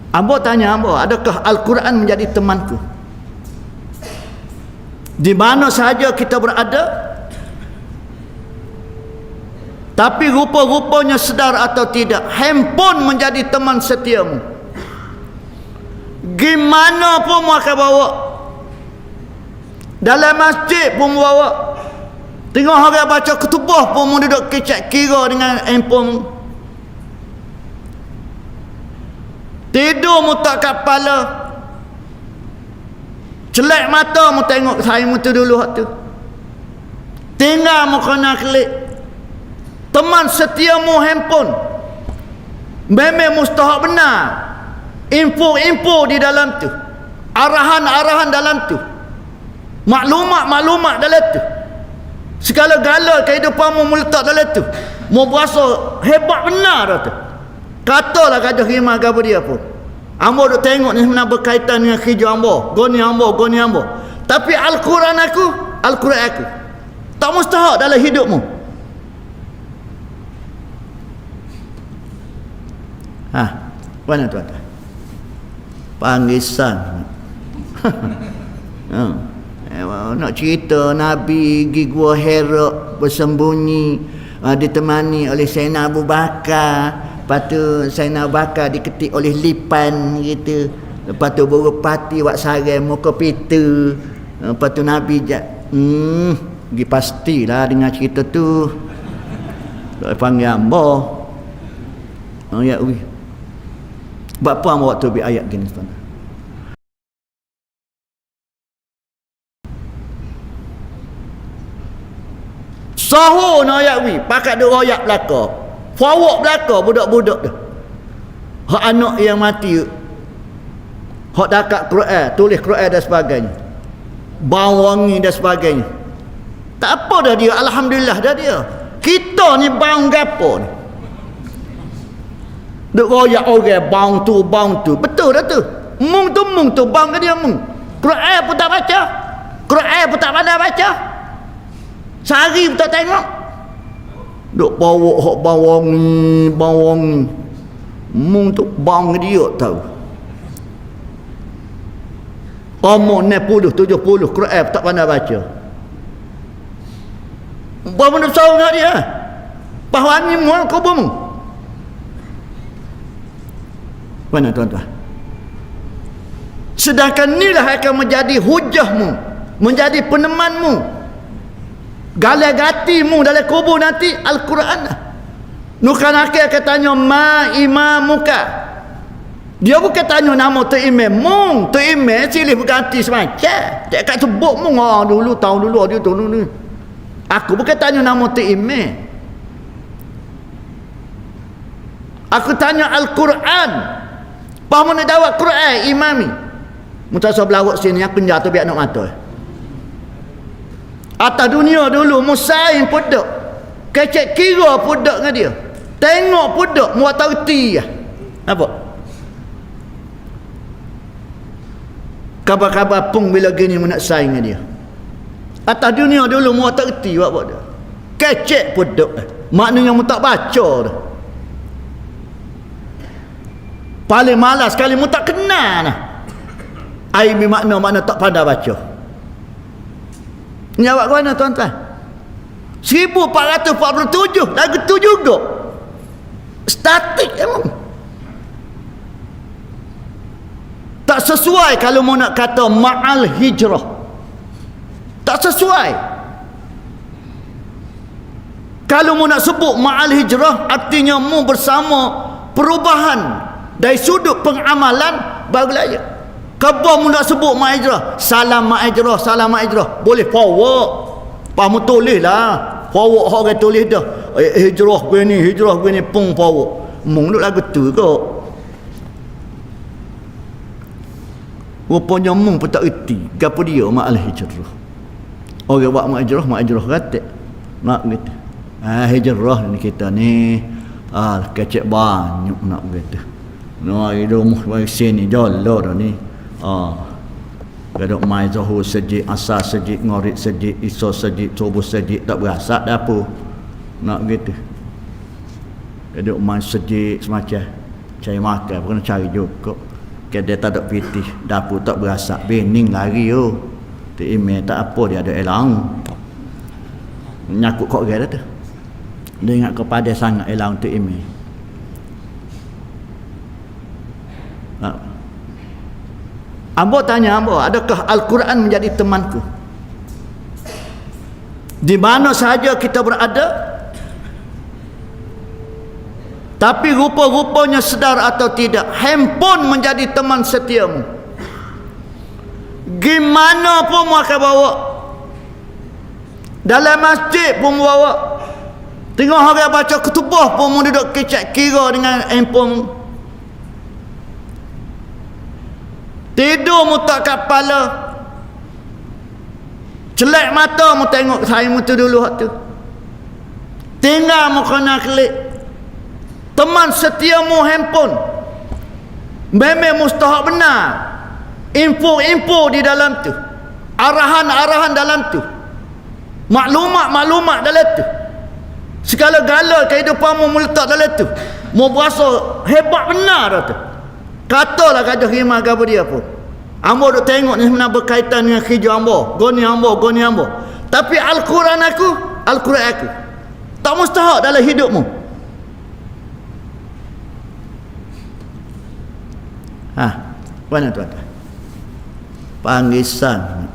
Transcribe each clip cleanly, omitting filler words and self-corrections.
Ambo tanya ambo, adakah Al-Quran menjadi temanku? Di mana sahaja kita berada, tapi rupa-rupanya sedar atau tidak, handphone menjadi teman setiamu. Gimana pun mu akan bawa, dalam masjid pun mu bawa, tengok orang baca ketubah pun mu duduk kecek kira dengan handphone. Tidur mu tak kepala, celak mata mu tengok saya mu tu dulu hak tu, tinggal mu kena klik. Teman setiamu handphone. Memang mustahak benar. Info-info di dalam tu, arahan-arahan dalam tu, maklumat-maklumat dalam tu, segala-gala kehidupanmu meletak dalam tu. Mu berasa hebat benar dah tu. Katalah Gajah Rimah ke apa dia pun, ambo duk tengok ni sebenarnya berkaitan dengan kerja ambo, goni ambo. Tapi Al-Quran aku tak mustahak dalam hidupmu. Mana tuan-tuan? Panggisan. Nak cerita Nabi pergi gua Hira bersembunyi, ditemani oleh Sayyidina Abu Bakar. Lepas tu Sayyidina Abu Bakar diketik oleh lipan gitu. Lepas tu buruk pati wak sarang muka pita. Lepas tu Nabi pergi pastilah dengan cerita tu. Tak panggil ambo. Ya ui. Sebab apa waktu bi ayat gini tuan? Sahur na ayat wi, pakat duk royak belaka. Fawak belaka budak-budak tu. Hak anak yang mati, hak dekat Quran, tulis Quran dan sebagainya, bau wangi dan sebagainya. Tak apa dah dia, alhamdulillah dah dia. Kita ni bau gapo ni? Duk royak orang bang tu. Betul dah tu. Mung tu bang ke dia mung. Quran pun tak baca. Quran pun tak pandai baca. Sehari pun tak tengok. Duk bawa hak bawang. Mung tu bang ke dia tahu. Umur 60, 70 Quran pun tak pandai baca. Berapa benda besar dengan dia? Pahlawan ni mual kubur mung. Mana tuan-tuan? Sedangkan inilah akan menjadi hujahmu, menjadi penemanmu, galah-gatimu dalam kubur nanti, Al-Quran. Nukan akhir akan tanya, ma imamuka. Dia bukan tanya nama tu imam mung, tu imam silih berganti semacam. Tak kat sebut mung, dulu tahun dulu dia tahun dulu. Aku bukan tanya nama tu imam. Aku tanya Al-Quran. Faham nak jawab Quran imami. Mutasawuf belawak sini yang penjara tu biar nak mata. Atas dunia dulu musain pudak. Kecek kira pudak dengan dia. Tengok pudak muat tauti. Apa? Kabar-kabar pun bila gini nak saing dengan dia. Atas dunia dulu muat tauti buat apa dia. Kecek pudak. Maknanya mu tak baca dah. Paling malas sekali mu tak kenal nah. Ai makna tak pandai baca. Jawab ke mana tuan-tuan? 1447 lagu tu juga. Statik emang. Tak sesuai kalau mu nak kata ma'al hijrah. Tak sesuai. Kalau mu nak sebut ma'al hijrah, artinya mu bersama perubahan dari sudut pengamalan barulah ya. Kau mu nak sebut ma'ijrah, salam ma'ijrah, boleh forward. Pamu tulis lah. Forward orang tulis dah. Hijrah begini pung forward. Mung duk lagu tu kok. Rupanya mung pun tak erti gapo dia ma'al hijrah. Orang buat ma'ijrah kata. Nak gitu. Hijrah ni kita ni kecek banyak nak gitu. No, itu muh sini jauh dah ni. Gadok mai zuhur sejik, asar sejik, maghrib sejik, isya sejik, subuh sejik, tak berasa dah apa. Nak gitu. Gadok mai sejik semacam cari makan, bukan cari juga. Kedai tak ada pitih, dapur tak berasak, bening lari yo. Tu email tak apa dia ada elang. Nyakut kok dia tu. Dia ingat kepada sangat elang tu email. Ambo tanya ambo, adakah Al-Quran menjadi temanku? Di mana sahaja kita berada, tapi rupa-rupanya sedar atau tidak, handphone menjadi teman setiamu. Gimana pun mu akan bawa, dalam masjid pun mu bawa, tengok orang baca ketubah pun mu duduk kecek kira dengan handphone. Tidur mu tak kepala, celak mata mu tengok saya mu tu dulu tu, tinggal mu kena klik. Teman setiamu handphone. Memang mustahak benar. Info-info di dalam tu, arahan-arahan dalam tu, maklumat-maklumat dalam tu, segala-gala kehidupanmu meletak dalam tu. Mu berasa hebat benar dah tu. Katalah kata khidmat ke apa dia pun, ambo duk tengok ni sebenarnya berkaitan dengan kerja ambo, goni ambo. Tapi Al-Quran aku tak mustahak dalam hidupmu. Mana tuan-tuan? Panggisan.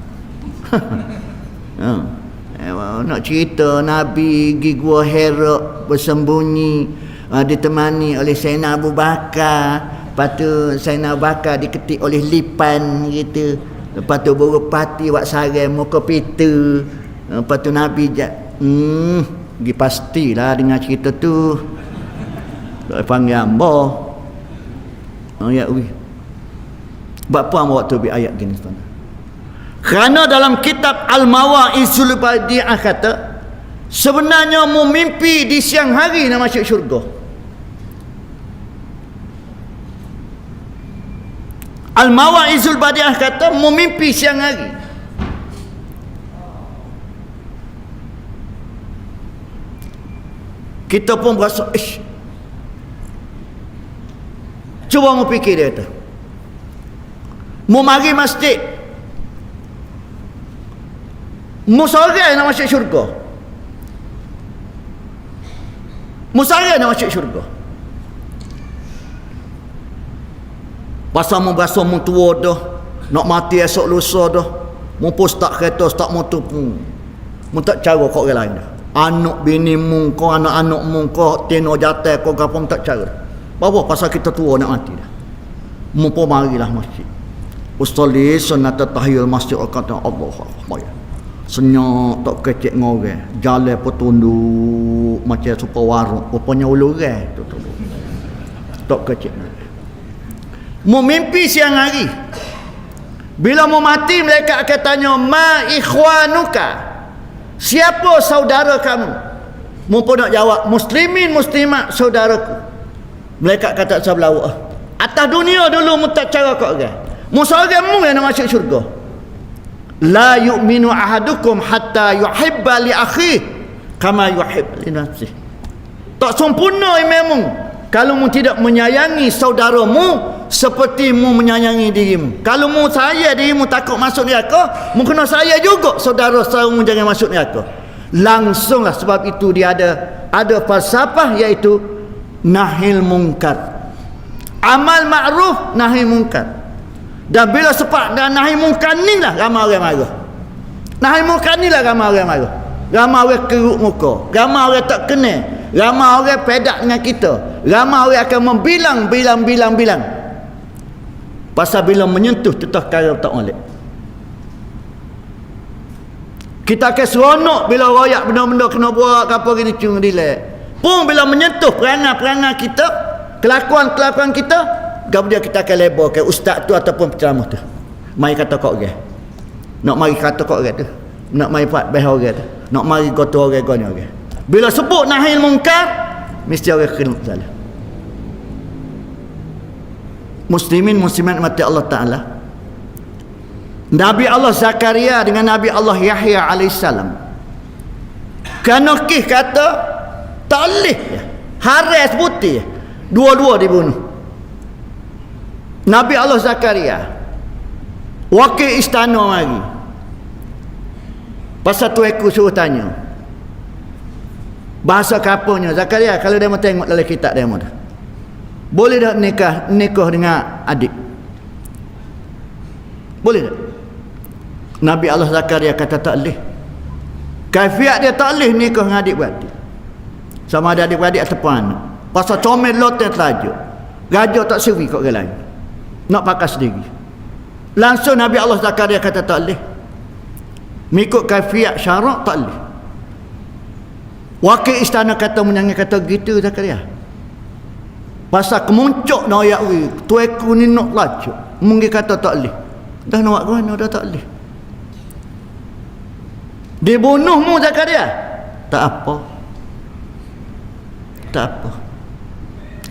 Nak cerita Nabi pergi gua Hira bersembunyi, ditemani oleh Sayyidina Abu Bakar. Lepas tu Sayyidina Abu Bakar diketik oleh lipan gitu. Lepas tu berupati wak sarang muka pita. Lepas tu Nabi pergi pastilah dengan cerita tu. Tak panggil ambo. Ya wih. Bapa waktu bi ayat gini tuan. Kerana dalam kitab Al-Mawa'izul Badi'ah kata, sebenarnya mu mimpi di siang hari nak masuk syurga. Al-Mawa'izul Badi'ah kata mu mimpi siang hari. Kita pun berasa cuba mu fikir dia kata, mu mari masjid, mu sorang nak masuk syurga, mu sorang nak masuk syurga. Pasal mu berasa mu tua dah, nak mati esok lusa dah, mu pun start kereta, start motor pun mu tak cara kau orang lain dah. Anak bini mu kau, anak-anak mu kau, tino jatah kau apa mu tak cara. Bawa pasal kita tua nak mati dah. Mu pun marilah masjid. Ustali sunat tahiyyul masjid kata Allah Akbar. Senyap tak kecek ngorang, jalan pun tunduk macam super warung, rupanya uluran tu. Tak kecek. Mu mimpi siang hari. Bila mu mati, mereka akan tanya, ma ikhwanuka, siapa saudara kamu? Mu pun nak jawab, muslimin muslimat saudaraku. Mereka kata sebelah atas dunia dulu mu tak cara kau orang. Mu seorang mu yang nak masuk syurga. La yu'minu ahadukum hatta yuhibba li akhihi kama yuhibbu li nafsihi. Tak sempurna imanmu kalau mu tidak menyayangi saudaramu seperti mu menyayangi dirimu. Kalau mu sayang dirimu takut masuk neraka, mu kena sayang juga saudara-saudaramu jangan masuk neraka. Langsunglah, sebab itu dia ada falsafah iaitu nahil mungkar. Amal ma'ruf, nahi mungkar. Dan bila sepak dan nahi mungkar ni lah ramai orang marah. Nahi mungkar ni lah ramai orang marah. Ramai orang keruk muka, ramai orang tak kenal, ramai orang pedak dengan kita, ramai orang akan membilang. Pasal bila menyentuh tetap kara tak molek. Kita akan seronok bila royak benda-benda kena buat apa gini cung dilek. Pun bila menyentuh perangai-perangai kita, kelakuan-kelakuan kita, kemudian kita akan label ke ustaz tu ataupun penceramah tu. Mari kata kau orang. Nak mari kata kau orang tu. Nak mari buat beh orang tu. Nak mari kotor orang goni orang. Bila sebut nahil mungkar, mesti orang kena salah. Muslimin muslimat mati Allah Ta'ala. Nabi Allah Zakaria dengan Nabi Allah Yahya alaihissalam. Kanokih kata tak boleh. Haras putih. Dua-dua dibunuh. Nabi Allah Zakaria wakil istana mari. Pasal tuanku suruh tanya. Bahasa kapalnya Zakaria, kalau dia mau tengok dalam kitab dia mau dah. Boleh tak nikah dengan adik? Boleh tak? Nabi Allah Zakaria kata tak boleh. Kaifiat dia tak boleh nikah dengan adik-beradik. Sama ada adik-beradik ataupun anak. Pasal comel loten telajuk. Gajah tak seri kat orang lain. Nak pakai sendiri. Langsung Nabi Allah Zakaria kata tak boleh. Mengikut kaifiat syarak tak boleh. Wakil istana kata menyanyi kata gitu Zakaria. Pasal kemuncuk nak ayat we, tuanku ni nak lacuk. Mungkin kata tak boleh. Dah nak buat mana dah tak boleh. Dibunuhmu Zakaria. Tak apa. Tak apa.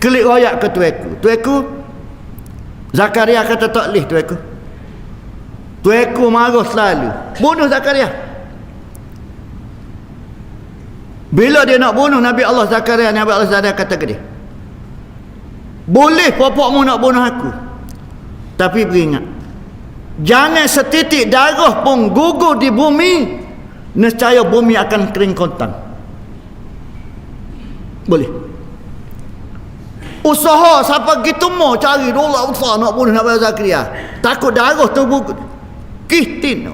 Kelik royak ke tuanku. Tuanku Zakaria kata tak boleh tuanku. Tuanku marah selalu. Bunuh Zakaria. Bila dia nak bunuh Nabi Allah Zakaria, Nabi Allah Zakaria kata ke dia, boleh popokmu nak bunuh aku, tapi beringat, jangan setitik darah pun gugur di bumi, nescaya bumi akan kering kontan. Boleh. Usaha siapa gitu mau cari dolar usaha nak bunuh Nabi Allah Zakaria, takut darah tu gugur. Kihtin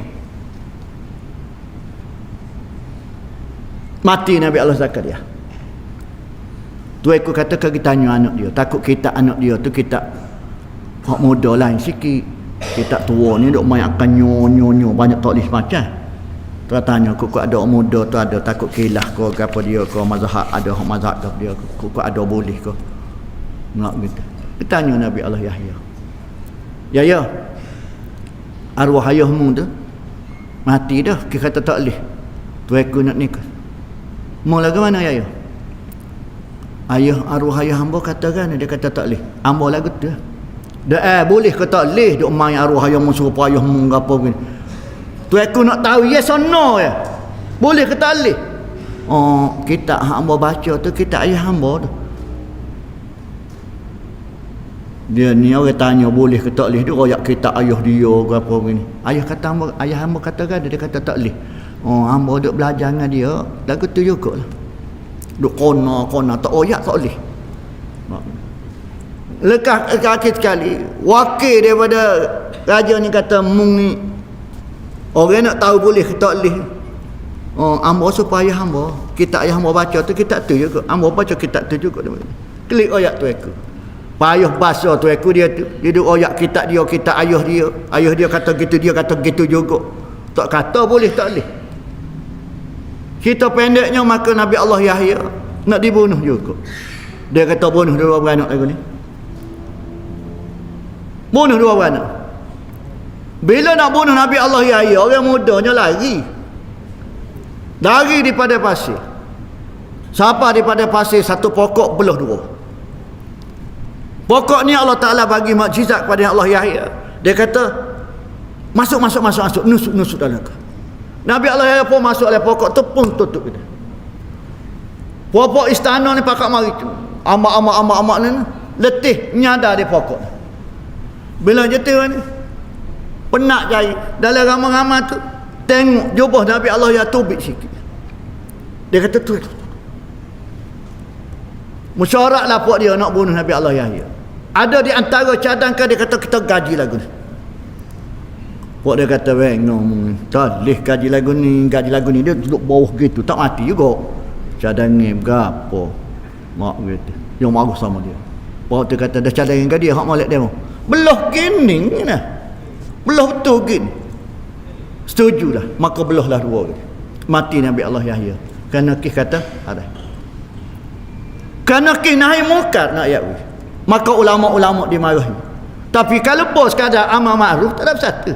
mati Nabi Allah Zakaria. Tuanku kata kita tanya anak dia, takut kita anak dia tu kita hak muda lain sikit, kita tua ni duk main akan nyo banyak tak list macam. Tuan tanya kok ada orang muda tu ada takut kilah ke apa dia ke mazhab ada hak mazhab ke dia kok ada boleh ke. Nak gitu. Kita tanya Nabi Allah Yahya. Ya arwah ayahmu tu mati dah, kita kata tak boleh. Tuanku nak nikah. Mau lagu mana ayah? Ayah arwah ayah hamba katakan, dia kata tak boleh. Hamba lagu tu. Dah boleh ke tak boleh duk main arwah ayahmu suruh ayahmu apa begini. Tu aku nak tahu yes or no ya. Boleh ke tak boleh? Oh, kita hamba baca tu kita ayah hamba tu. Dia ni orang tanya boleh ke tak boleh, dia royak kita ayah dia ke apa begini. Ayah hamba katakan, dia kata tak boleh. Oh, hamba duk belajar dengan dia, lagu tu juga lah. Duk kona, tak oyak tak boleh. Lekah kaki sekali, wakil daripada raja ni kata, mung ni, orang nak tahu boleh ke tak boleh. Oh, hamba supaya hamba, kita ayah hamba baca tu, kita tu juga. Hamba baca kita tu juga. Klik oyak tu aku. Payah bahasa tu aku dia tu. Dia duk oyak kita dia, kita ayah dia. Ayah dia kata gitu, dia kata gitu juga. Tak kata boleh, tak boleh. Kita pendeknya maka Nabi Allah Yahya nak dibunuh juga. Dia kata bunuh dua beranak lagu ni. Bunuh dua beranak. Bila nak bunuh Nabi Allah Yahya, orang mudanya lari. Lari daripada pasir. Siapa daripada pasir satu pokok belah dua. Pokok ni Allah Ta'ala bagi mukjizat kepada Allah Yahya. Dia kata masuk nusuk dalam ke. Nabi Allah Yahya pun masuk oleh pokok tu pun tutup kita. Pokok istana ni pakak mari tu. Amak ni letih menyadar di pokok. Bila jatuh ni penat jari dalam ramai-ramai tu tengok jubah Nabi Allah Yahya tubik sikit. Dia kata tu. Musyarat lah puak dia nak bunuh Nabi Allah Yahya. Ada di antara cadangkan dia kata kita gaji lagu ni. Puak dia kata ngomong tak boleh gaji lagu ni dia duduk bawah gitu tak mati juga. Cadangnya berapa mak gitu yang marah sama dia. Puak dia kata dah cadangin ke dia hak molek dia belah gini nah. Belah betul gini. Setuju dah maka belahlah dua gitu. Mati Nabi Allah Yahya. Kerana Kih kata ada. Kerana Kih nahi munkar nak ayat maka ulama-ulama dimarahi. Tapi kalau bos sekadar amar ma'ruf tak ada satu.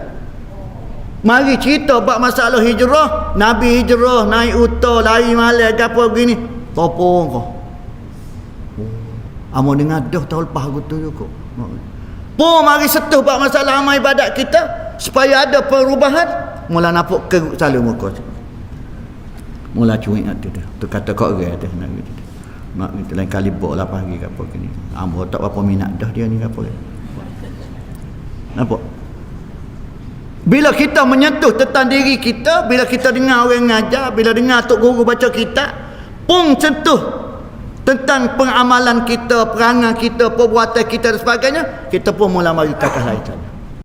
Mari cerita bab masalah hijrah, Nabi hijrah naik unta lari malam gapo begini. Topong kau. Amo dengar dah tahun lepas gitu juga. Pun mari setuh bab masalah amal ibadat kita supaya ada perubahan. Mula nampak kerut selalu muka. Mula cuik hati dah. Tu kata kau orang dah nak gitu. Mak gitu lain kali bok lah pagi gapo gini. Amo tak apa minat dah dia ni gapo. Nampak? Bila kita menyentuh tentang diri kita, bila kita dengar orang ngajar, bila dengar tok guru baca kitab, pun sentuh tentang pengamalan kita, perangai kita, perbuatan kita dan sebagainya, kita pun mula mari kata lain saja.